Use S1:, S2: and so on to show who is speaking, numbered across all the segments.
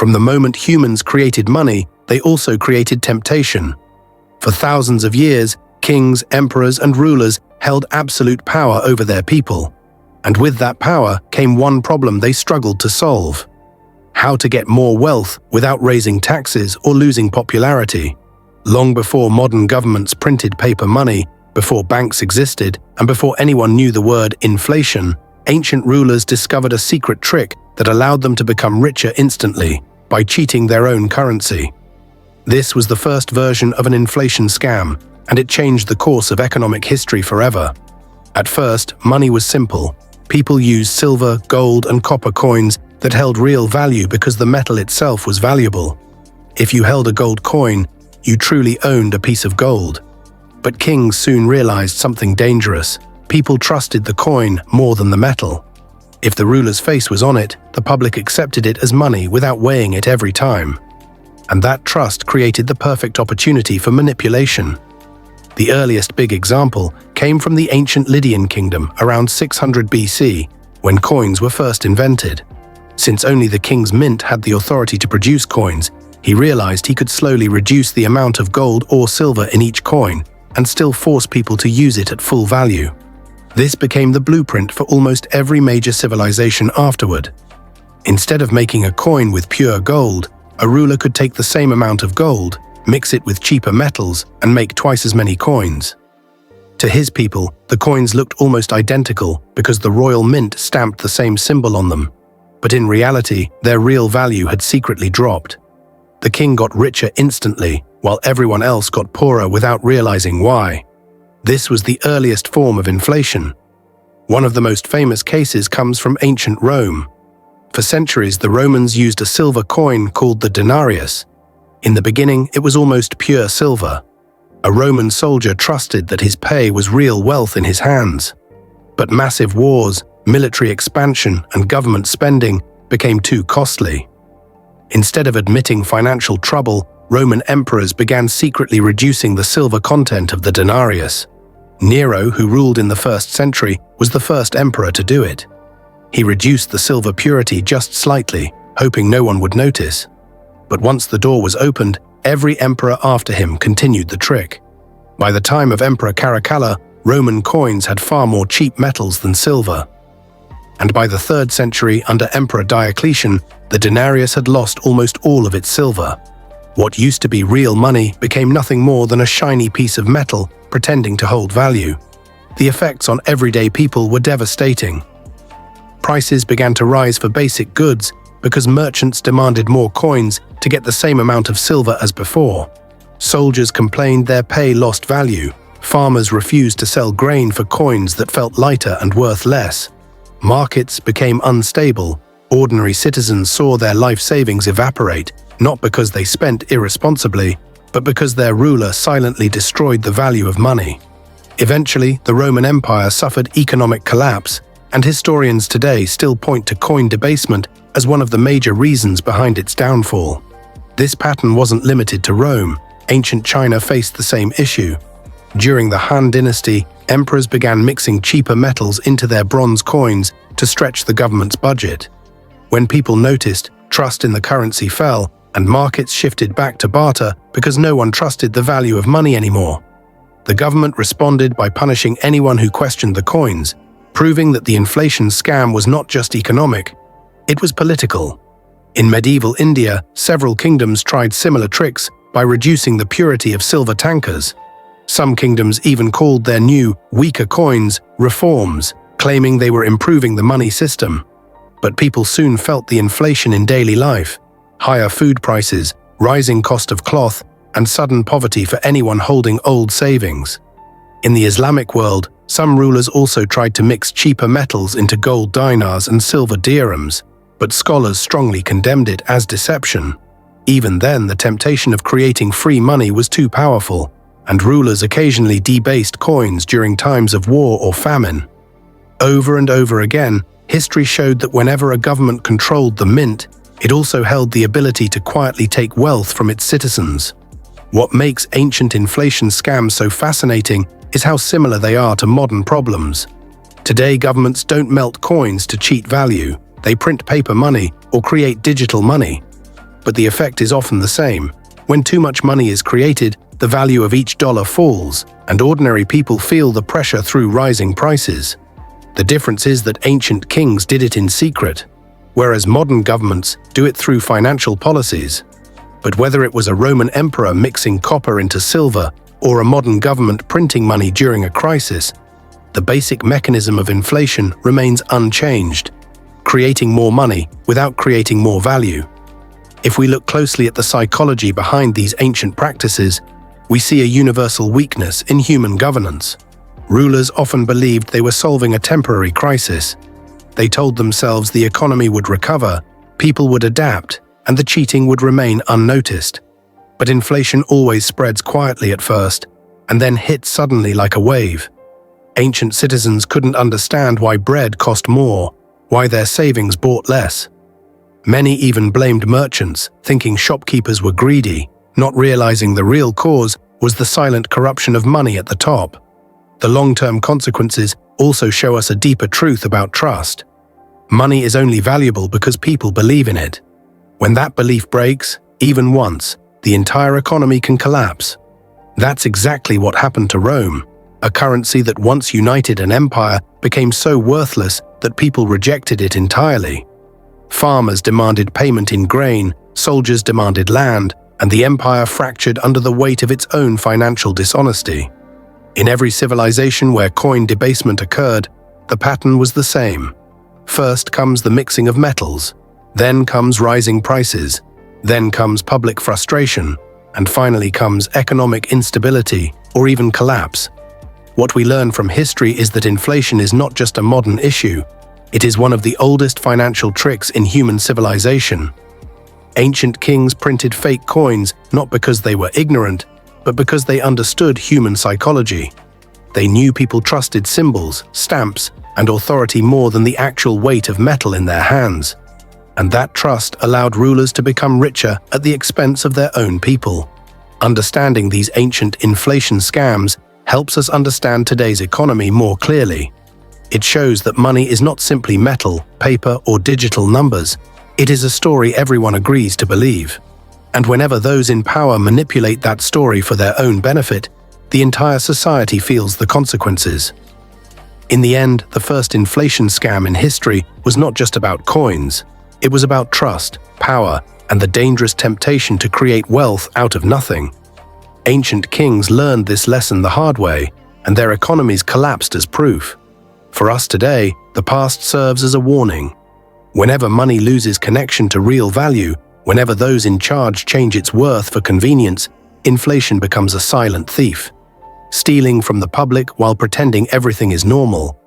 S1: From the moment humans created money, they also created temptation. For thousands of years, kings, emperors, and rulers held absolute power over their people. And with that power came one problem they struggled to solve: how to get more wealth without raising taxes or losing popularity. Long before modern governments printed paper money, before banks existed, and before anyone knew the word inflation, ancient rulers discovered a secret trick that allowed them to become richer instantly by cheating their own currency. This was the first version of an inflation scam, and it changed the course of economic history forever. At first, money was simple. People used silver, gold, and copper coins that held real value because the metal itself was valuable. If you held a gold coin, you truly owned a piece of gold. But kings soon realized something dangerous. People trusted the coin more than the metal. If the ruler's face was on it, the public accepted it as money without weighing it every time. And that trust created the perfect opportunity for manipulation. The earliest big example came from the ancient Lydian kingdom around 600 BC, when coins were first invented. Since only the king's mint had the authority to produce coins, he realized he could slowly reduce the amount of gold or silver in each coin and still force people to use it at full value. This became the blueprint for almost every major civilization afterward. Instead of making a coin with pure gold, a ruler could take the same amount of gold, mix it with cheaper metals, and make twice as many coins. To his people, the coins looked almost identical because the royal mint stamped the same symbol on them. But in reality, their real value had secretly dropped. The king got richer instantly, while everyone else got poorer without realizing why. This was the earliest form of inflation. One of the most famous cases comes from ancient Rome. For centuries, the Romans used a silver coin called the denarius. In the beginning, it was almost pure silver. A Roman soldier trusted that his pay was real wealth in his hands. But massive wars, military expansion, and government spending became too costly. Instead of admitting financial trouble, Roman emperors began secretly reducing the silver content of the denarius. Nero, who ruled in the 1st century, was the first emperor to do it. He reduced the silver purity just slightly, hoping no one would notice. But once the door was opened, every emperor after him continued the trick. By the time of Emperor Caracalla, Roman coins had far more cheap metals than silver. And by the 3rd century, under Emperor Diocletian, the denarius had lost almost all of its silver. What used to be real money became nothing more than a shiny piece of metal pretending to hold value. The effects on everyday people were devastating. Prices began to rise for basic goods because merchants demanded more coins to get the same amount of silver as before. Soldiers complained their pay lost value. Farmers refused to sell grain for coins that felt lighter and worth less. Markets became unstable. Ordinary citizens saw their life savings evaporate, not because they spent irresponsibly, but because their ruler silently destroyed the value of money. Eventually, the Roman Empire suffered economic collapse, and historians today still point to coin debasement as one of the major reasons behind its downfall. This pattern wasn't limited to Rome. Ancient China faced the same issue. During the Han Dynasty, emperors began mixing cheaper metals into their bronze coins to stretch the government's budget. When people noticed, trust in the currency fell, and markets shifted back to barter because no one trusted the value of money anymore. The government responded by punishing anyone who questioned the coins, proving that the inflation scam was not just economic, it was political. In medieval India, several kingdoms tried similar tricks by reducing the purity of silver tankers. Some kingdoms even called their new, weaker coins reforms, claiming they were improving the money system. But people soon felt the inflation in daily life: higher food prices, rising cost of cloth, and sudden poverty for anyone holding old savings. In the Islamic world, some rulers also tried to mix cheaper metals into gold dinars and silver dirhams, but scholars strongly condemned it as deception. Even then, the temptation of creating free money was too powerful, and rulers occasionally debased coins during times of war or famine. Over and over again, history showed that whenever a government controlled the mint, it also held the ability to quietly take wealth from its citizens. What makes ancient inflation scams so fascinating is how similar they are to modern problems. Today, governments don't melt coins to cheat value, they print paper money or create digital money. but the effect is often the same. When too much money is created, the value of each dollar falls, and ordinary people feel the pressure through rising prices. The difference is that ancient kings did it in secret, whereas modern governments do it through financial policies. But whether it was a Roman emperor mixing copper into silver or a modern government printing money during a crisis, the basic mechanism of inflation remains unchanged, creating more money without creating more value. If we look closely at the psychology behind these ancient practices, we see a universal weakness in human governance. Rulers often believed they were solving a temporary crisis. They told themselves the economy would recover, people would adapt, and the cheating would remain unnoticed. But inflation always spreads quietly at first, and then hits suddenly like a wave. Ancient citizens couldn't understand why bread cost more, why their savings bought less. Many even blamed merchants, thinking shopkeepers were greedy, not realizing the real cause was the silent corruption of money at the top. The long-term consequences also show us a deeper truth about trust. Money is only valuable because people believe in it. When that belief breaks, even once, the entire economy can collapse. That's exactly what happened to Rome. A currency that once united an empire became so worthless that people rejected it entirely. Farmers demanded payment in grain, soldiers demanded land, and the empire fractured under the weight of its own financial dishonesty. In every civilization where coin debasement occurred, the pattern was the same. First comes the mixing of metals, then comes rising prices, then comes public frustration, and finally comes economic instability or even collapse. What we learn from history is that inflation is not just a modern issue, it is one of the oldest financial tricks in human civilization. Ancient kings printed fake coins not because they were ignorant, but because they understood human psychology. They knew people trusted symbols, stamps, and authority more than the actual weight of metal in their hands. And that trust allowed rulers to become richer at the expense of their own people. Understanding these ancient inflation scams helps us understand today's economy more clearly. It shows that money is not simply metal, paper, or digital numbers. It is a story everyone agrees to believe. And whenever those in power manipulate that story for their own benefit, the entire society feels the consequences. In the end, the first inflation scam in history was not just about coins. It was about trust, power, and the dangerous temptation to create wealth out of nothing. Ancient kings learned this lesson the hard way, and their economies collapsed as proof. For us today, the past serves as a warning. Whenever money loses connection to real value, whenever those in charge change its worth for convenience, inflation becomes a silent thief, stealing from the public while pretending everything is normal.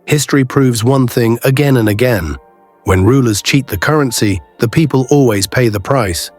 S1: History proves one thing again and again. When rulers cheat the currency, the people always pay the price.